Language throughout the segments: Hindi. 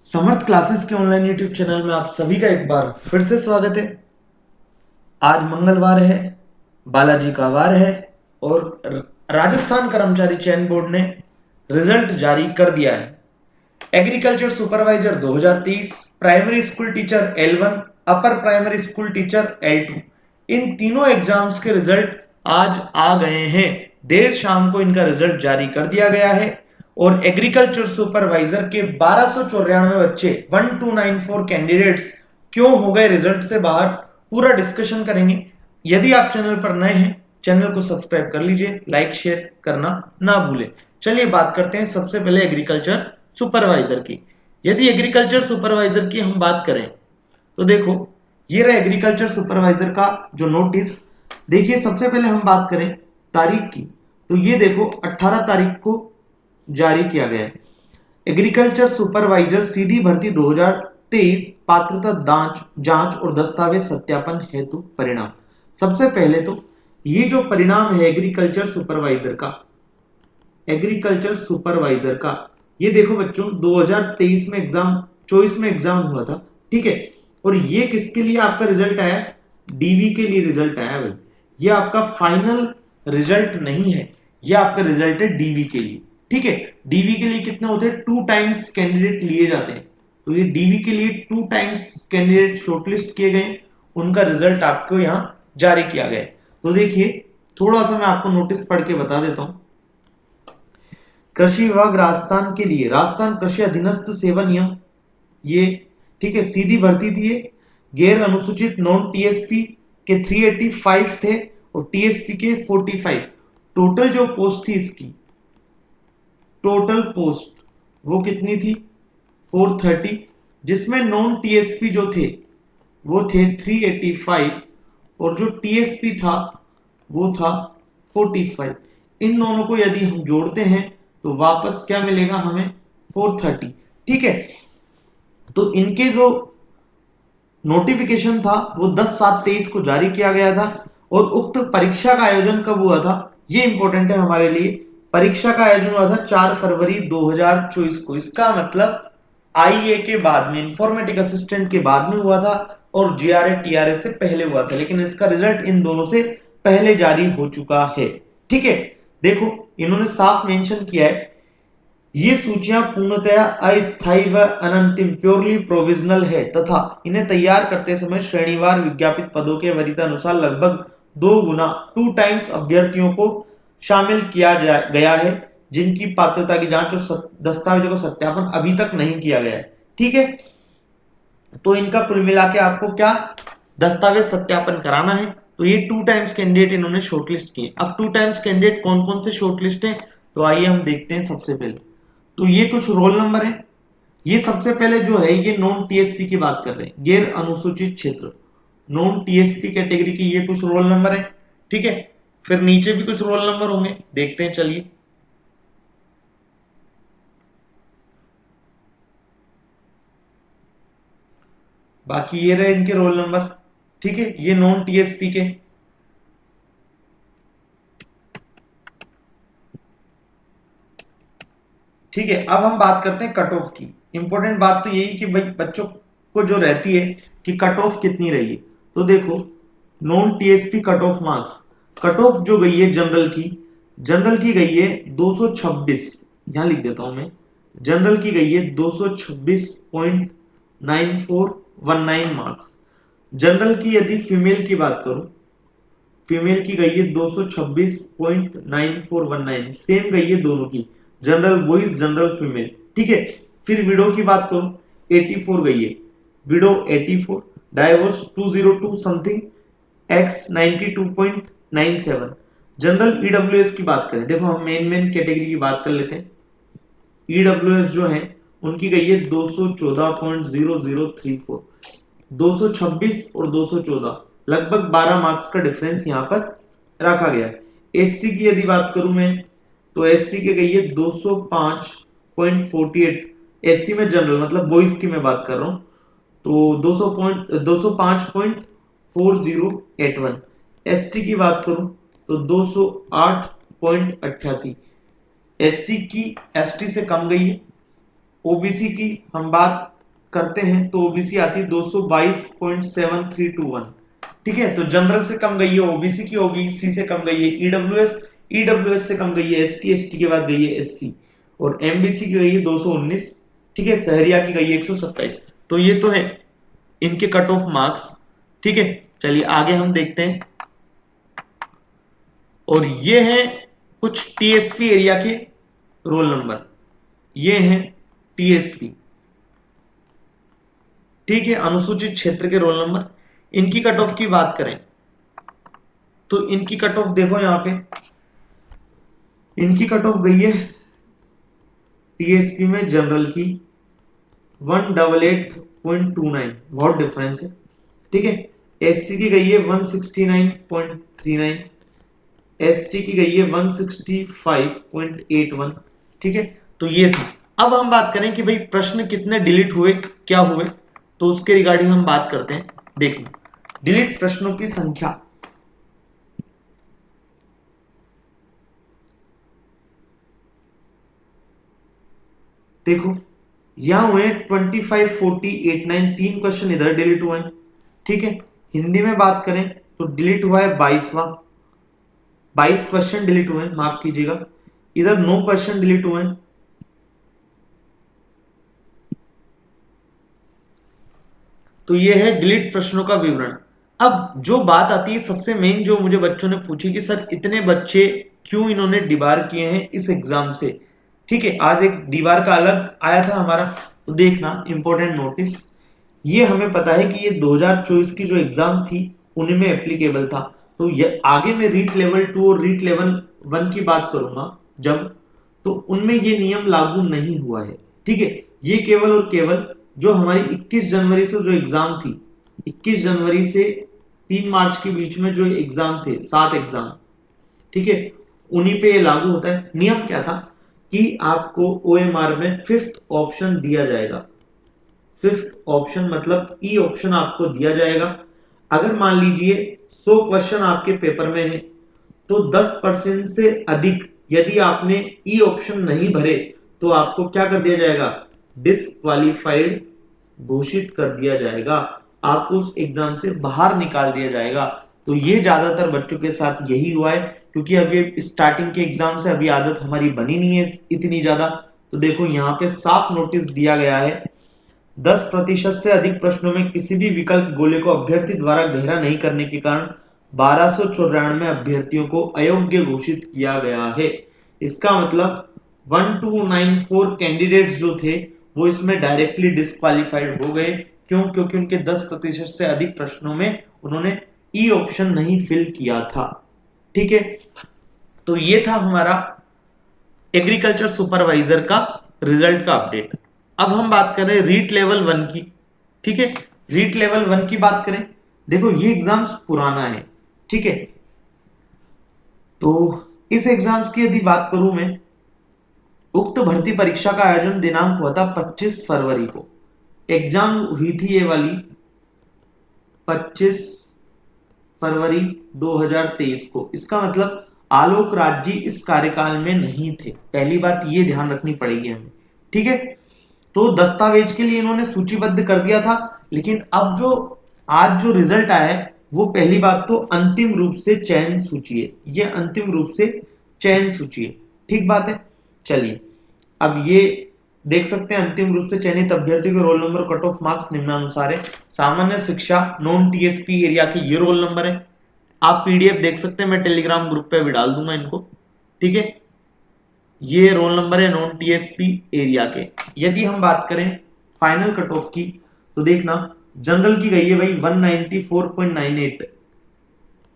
समर्थ क्लासेस के ऑनलाइन यूट्यूब चैनल में आप सभी का एक बार फिर से स्वागत है। आज मंगलवार है, बालाजी का वार है और राजस्थान कर्मचारी चयन बोर्ड ने रिजल्ट जारी कर दिया है। Agriculture supervisor 2023, primary school teacher L1, upper primary school teacher L2, इन तीनों एग्जाम्स के रिजल्ट आज आ गए हैं। देर शाम को इनका रिजल्ट जारी कर दिया गया है और एग्रीकल्चर सुपरवाइजर के 1294 बच्चे 1294 कैंडिडेट्स क्यों हो गए रिजल्ट से बाहर, पूरा डिस्कशन करेंगे। यदि आप चैनल पर नए हैं, चैनल को सब्सक्राइब कर लीजिए, लाइक शेयर करना ना भूलें। चलिए बात करते हैं सबसे पहले एग्रीकल्चर सुपरवाइजर की। यदि एग्रीकल्चर सुपरवाइजर की हम बात करें तो देखो, ये रहा एग्रीकल्चर सुपरवाइजर का जो नोटिस। देखिए, सबसे पहले हम बात करें तारीख की तो ये देखो 18 तारीख को जारी किया गया है। एग्रीकल्चर सुपरवाइजर सीधी भर्ती 2023 पात्रता जांच और दस्तावेज सत्यापन हेतु परिणाम। सबसे पहले तो ये जो परिणाम है एग्रीकल्चर सुपरवाइजर का ये देखो बच्चों, 2023 में एग्जाम 24 में एग्जाम हुआ था, ठीक है। और ये किसके लिए आपका रिजल्ट आया? डीवी के लिए रिजल्ट आया भाई। ये आपका फाइनल रिजल्ट नहीं है, ये आपका रिजल्ट है डीवी के लिए, ठीक है। डीवी के लिए कितने होते हैं? 2 टाइम्स कैंडिडेट लिए जाते हैं, तो ये डीवी के लिए 2 टाइम्स कैंडिडेट शॉर्टलिस्ट किए गए, उनका रिजल्ट आपको यहां जारी किया गया। तो देखिए, थोड़ा सा मैं आपको नोटिस पढ़ के बता देता हूं। कृषि विभाग राजस्थान के लिए राजस्थान कृषि अधीनस्थ सेवा नियम, ये ठीक है, सीधी भर्ती थी। ये गैर अनुसूचित नॉन टीएसपी के 385 थे और टीएसपी के 45। टोटल जो पोस्ट थी इसकी, टोटल पोस्ट वो कितनी थी? 430, जिसमें नॉन टीएसपी जो थे वो थे 385 और जो टीएसपी था वो था 45। इन दोनों को यदि हम जोड़ते हैं तो वापस क्या मिलेगा हमें? 430, ठीक है। तो इनके जो नोटिफिकेशन था वो 10/7/23 को जारी किया गया था और उक्त परीक्षा का आयोजन कब हुआ था? ये इंपॉर्टेंट है हमारे लिए। परीक्षा का आयोजन हुआ था 4 फरवरी 2024 को। इसका मतलब आईए के बाद में, इंफॉर्मेटिक असिस्टेंट के बाद में हुआ था और जीआरए टीआरए से पहले हुआ था, लेकिन इसका रिजल्ट इन दोनों से पहले जारी हो चुका है, ठीक है। देखो, इन्होंने साफ मेंशन किया है, ये सूचियां पूर्णतया अस्थायी व अनंतिम प्योरली प्रोविजनल है तथा इन्हें तैयार करते समय श्रेणीवार विज्ञापित पदों के वरीयता अनुसार लगभग 2 गुना 2 टाइम्स अभ्यर्थियों को शामिल किया गया है, जिनकी पात्रता की जांच और दस्तावेजों का सत्यापन अभी तक नहीं किया गया है, ठीक है। तो इनका कुल मिला के आपको क्या दस्तावेज सत्यापन कराना है। तो ये 2 टाइम्स कैंडिडेट इन्होंने शॉर्टलिस्ट किए। अब 2 टाइम्स कैंडिडेट कौन कौन से शॉर्टलिस्ट हैं, तो आइए हम देखते हैं। सबसे पहले तो ये कुछ रोल नंबर है। ये सबसे पहले जो है ये नॉन टीएसपी की बात कर रहे हैं, गैर अनुसूचित क्षेत्र, नॉन टीएसपी कैटेगरी की ये कुछ रोल नंबर है, ठीक है। फिर नीचे भी कुछ रोल नंबर होंगे, देखते हैं, चलिए। बाकी ये रहे इनके रोल नंबर, ठीक है, ये नॉन टीएसपी के। ठीक है, अब हम बात करते हैं कट ऑफ की। इंपॉर्टेंट बात तो यही कि भाई बच्चों को जो रहती है कि कट ऑफ कितनी रही है। तो देखो, non TSP cut off marks, cut off जो गई है जनरल की गई है 226, यहां लिख देता हूं मैं, जनरल की गई है 226.9419 मार्क्स। जनरल की यदि फीमेल की बात करूं, फीमेल की गई है 226.9419, सेम गई है दोनों की, जनरल बॉयज जनरल फीमेल, ठीक है। फिर विडो की बात करूं, 84 गई है, window 84, divorce 202 something, x 92.97। General EWS की बात करें, देखो हम मेन कैटेगरी की बात कर लेते हैं। ईडब्ल्यूएस जो है उनकी गई है 214.0034, 226 और 214, लगभग 12 मार्क्स का डिफरेंस यहां पर रखा गया है। एससी की यदि बात करूं मैं, तो एससी की गई है 205.48, एससी में जनरल मतलब बॉयज की मैं बात कर रहा हूं, तो 205.4081। एसटी की बात करूं तो 208.88, एससी की एसटी से कम गई है, ओबीसी की हम बात करते हैं तो ओबीसी आती है 222.7321। ठीक है, तो जनरल से कम गई है ओबीसी की, ओबीसी से कम गई है ईडब्ल्यूएस, ईडब्ल्यूएस से कम गई है एसटी, एसटी के बाद गई है एससी, और एमबीसी की गई है 219। ठीक है, सहरिया की गई है 127। तो ये तो है इनके कट ऑफ मार्क्स। ठीक है, चलिए आगे हम देखते हैं। और ये हैं कुछ टीएसपी एरिया के रोल नंबर, ये हैं टीएसपी। ठीक है, अनुसूचित क्षेत्र के रोल नंबर। इनकी कट ऑफ की बात करें तो इनकी कट ऑफ देखो यहां पे, इनकी कट ऑफ गई है टीएसपी में जनरल की 188.29, बहुत डिफरेंस है। ठीक है, एससी की गई है 169.39, एसटी की गई है 165.81। ठीक है, तो ये था। अब हम बात करें कि भाई प्रश्न कितने डिलीट हुए, क्या हुए, तो उसके रिगार्डिंग हम बात करते हैं। देखो, डिलीट प्रश्नों की संख्या, देखो यहां हुए 25, 40, 89, 3 क्वेश्चन इधर डिलीट हुए हैं। ठीक है, हिंदी में बात करें तो डिलीट हुआ है 22 क्वेश्चन डिलीट हुए हैं, माफ कीजिएगा, इधर 9 क्वेश्चन डिलीट हुए हैं। तो ये है डिलीट प्रश्नों का विवरण। अब जो बात आती है सबसे मेन, जो मुझे बच्चों ने पूछी कि सर इतने बच्चे क्यों इन्होंने डिबार किए हैं इस एग्जाम से। ठीक है, आज एक डिबार का अलग आया था हमारा, तो देखना इंपॉर्टेंट नोटिस। ये हमें पता है कि ये 2024 की जो एग्जाम थी उनमें एप्लीकेबल था। तो ये आगे मैं रीट लेवल 2 और रीट लेवल 1 की बात करूंगा जब, तो उनमें ये नियम लागू नहीं हुआ है। ठीक है, ये केवल और केवल जो हमारी 21 जनवरी से जो एग्जाम थी, 21 जनवरी से 3 मार्च के बीच में जो एग्जाम थे, 7 एग्जाम, ठीक है, उन्हीं पे ये लागू होता है। नियम क्या था कि आपको ओएमआर में 5th ऑप्शन दिया जाएगा। 5th ऑप्शन मतलब ई ऑप्शन आपको दिया जाएगा। अगर मान लीजिए 100 क्वेश्चन आपके पेपर में है तो 10% से अधिक यदि आपने ई ऑप्शन नहीं भरे तो आपको क्या कर दिया जाएगा, डिसक्वालीफाइड घोषित कर दिया जाएगा, आपको उस एग्जाम से बाहर निकाल दिया जाएगा। तो ये ज्यादातर बच्चों के साथ यही हुआ है, क्योंकि अभी स्टार्टिंग के एग्जाम से अभी आदत हमारी बनी नहीं है इतनी ज्यादा। तो देखो यहाँ पे साफ नोटिस दिया गया है, 10% से अधिक प्रश्नों में किसी भी विकल्प गोले को अभ्यर्थी द्वारा गहरा नहीं करने के कारण 1294 अभ्यर्थियों को अयोग्य घोषित किया गया है। इसका मतलब 1294 कैंडिडेट्स जो थे वो इसमें डायरेक्टली डिस्क्वालीफाइड हो गए। क्यों? क्योंकि उनके 10% से अधिक प्रश्नों में उन्होंने ई ऑप्शन नहीं फिल किया था। ठीक है, तो ये था हमारा एग्रीकल्चर सुपरवाइजर का रिजल्ट का अपडेट। अब हम बात कर रहे हैं रीट लेवल 1 की। ठीक है, रीट लेवल 1 की बात करें, देखो ये एग्जाम्स पुराना है। ठीक है, तो इस एग्जाम्स की यदि बात करूं मैं, उक्त भर्ती परीक्षा का आयोजन दिनांक हुआ था 25 फरवरी को। एग्जाम हुई थी ये वाली 25 फरवरी 2023 को। इसका मतलब आलोक राज जी इस कार्यकाल में नहीं थे, पहली बात ये ध्यान रखनी पड़ेगी हमें। ठीक है, तो दस्तावेज के लिए इन्होंने सूचीबद्ध कर दिया था, लेकिन अब जो आज जो रिजल्ट आया है वो पहली बात तो अंतिम रूप से चयन सूची है, ये अंतिम रूप से चयन सूची है। ठीक बात है, चलिए अब ये देख सकते हैं अंतिम रूप से चयनित अभ्यर्थी के roll number, cut off marks निम्नानुसार है। सामान्य शिक्षा नॉन टीएसपी एरिया के ये रोल नंबर है, आप पीडीएफ देख सकते हैं, मैं टेलीग्राम ग्रुप पे भी डाल दूंगा इनको। ठीक है, ये रोल नंबर है नॉन टीएसपी एरिया के। यदि हम बात करें फाइनल कट ऑफ की तो देखना जनरल की गई है भाई 194.98,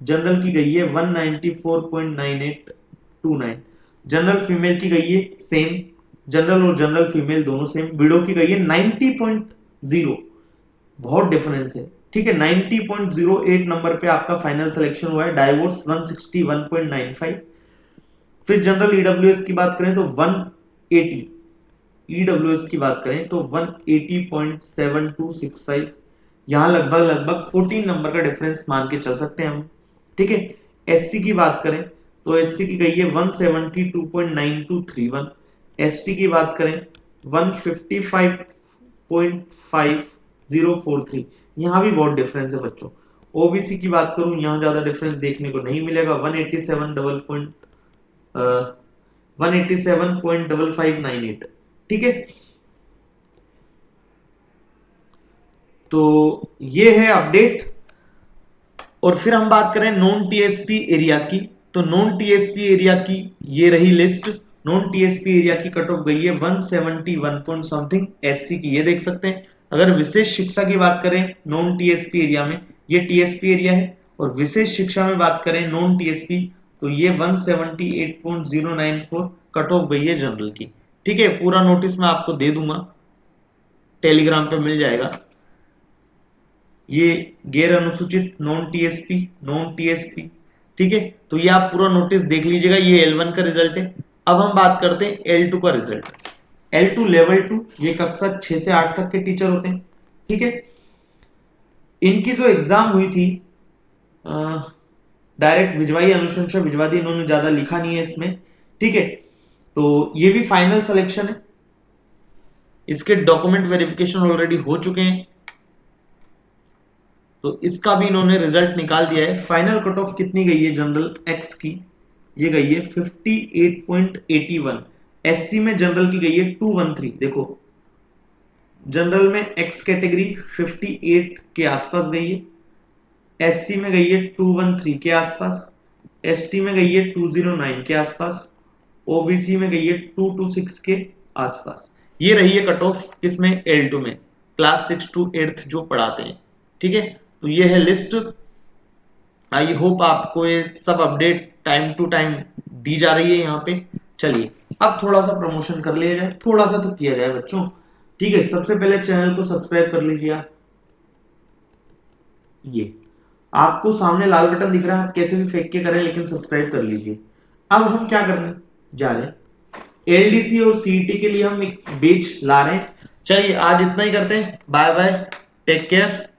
जनरल की गई है 194.9829, जनरल फीमेल की गई है सेम, जनरल और जनरल फीमेल दोनों सेम। विडो की गई है 90.0, बहुत डिफरेंस है। ठीक है, 90.08 नंबर पे आपका फाइनल सिलेक्शन हुआ है। डाइवोर्स 161.95। फिर जनरल ईडब्ल्यूएस की बात करें तो 180, ईडब्ल्यूएस की बात करें तो 180.7265, यहां लगभग 14 नंबर का डिफरेंस मान के चल सकते हैं हम। ठीक है, एससी की बात करें तो एससी की गई है 172.9231, एसटी की बात करें 155.5043, यहां भी बहुत डिफरेंस है बच्चों। ओबीसी की बात करूं, यहां ज्यादा डिफरेंस देखने को नहीं मिलेगा, 187.5598, ठीक है। तो ये है अपडेट। और फिर हम बात करें नॉन टीएसपी एरिया की, तो नॉन टीएसपी एरिया की ये रही लिस्ट। नॉन टीएसपी एरिया की कट ऑफ गई है 171 पॉइंट समथिंग एससी की, ये देख सकते हैं। अगर विशेष शिक्षा की बात करें नॉन टीएसपी एरिया में, ये टीएसपी एरिया है, और विशेष शिक्षा में बात करें नॉन टीएसपी, तो ये 178.094 कट ऑफ गई है जनरल की, ठीक है। पूरा नोटिस मैं आपको दे दूंगा, टेलीग्राम पे मिल जाएगा। ये गैर अनुसूचित नॉन टीएसपी, ठीक है। तो ये आप पूरा नोटिस देख लीजिएगा, ये L1 का रिजल्ट है। अब हम बात करते हैं L2 का रिजल्ट। L2 लेवल 2, ये कक्षा 6 से 8 तक के टीचर होते हैं, ठीक है। इनकी जो एग्जाम हुई थी डायरेक्ट भिजवाई, अनुशंसा भिजवा दी, इन्होंने ज्यादा लिखा नहीं है इसमें, ठीक है। तो ये भी फाइनल सिलेक्शन है, इसके डॉक्यूमेंट वेरिफिकेशन ऑलरेडी हो चुके हैं, तो इसका भी इन्होंने रिजल्ट निकाल दिया है। फाइनल कट ऑफ कितनी गई है जनरल एक्स की, ये गई है 58.81। एससी में जनरल की गई है 213। देखो जनरल में एक्स कैटेगरी 58 के आसपास गई है, एससी में गई है 213 के आसपास, एसटी में गई है 209 के आसपास, ओबीसी में गई है 226 के आसपास। ये रही है कट ऑफ किसमें, L2 में, क्लास 6 to 8 जो पढ़ाते हैं, ठीक है। तो ये है लिस्ट। आई होप आपको ये सब अपडेट टाइम टू टाइम दी जा रही है यहाँ पे। चलिए अब थोड़ा सा प्रमोशन कर लिया जाए, थोड़ा सा तो किया जाए बच्चों, ठीक है। सबसे पहले चैनल को सब्सक्राइब कर लीजिए आप, ये आपको सामने लाल बटन दिख रहा है, आप कैसे भी फेंक के करें लेकिन सब्सक्राइब कर लीजिए। अब हम क्या करने जा रहे हैं, एलडीसी और सीईटी के लिए हम एक बैच ला रहे हैं। चलिए आज इतना ही करते हैं, बाय बाय, टेक केयर।